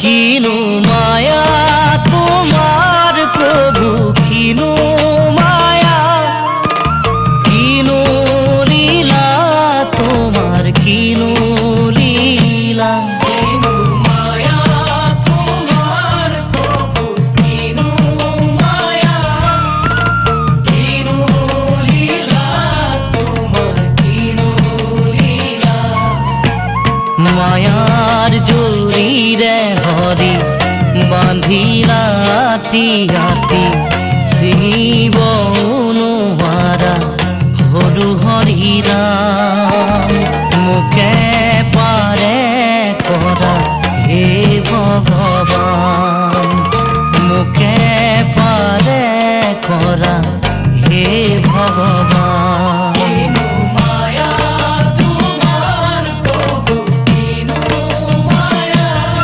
কিনো মায়া তোমার প্রভু, কিনো মায়া, কিনো লীলা তোমার, কিনো লীলা। মায়ার জরিরে হরি বাঁধিলা হাতি হাতি, শিব অনুহারা হরু হরিরা, মুখে পারে করা হে ভগবান।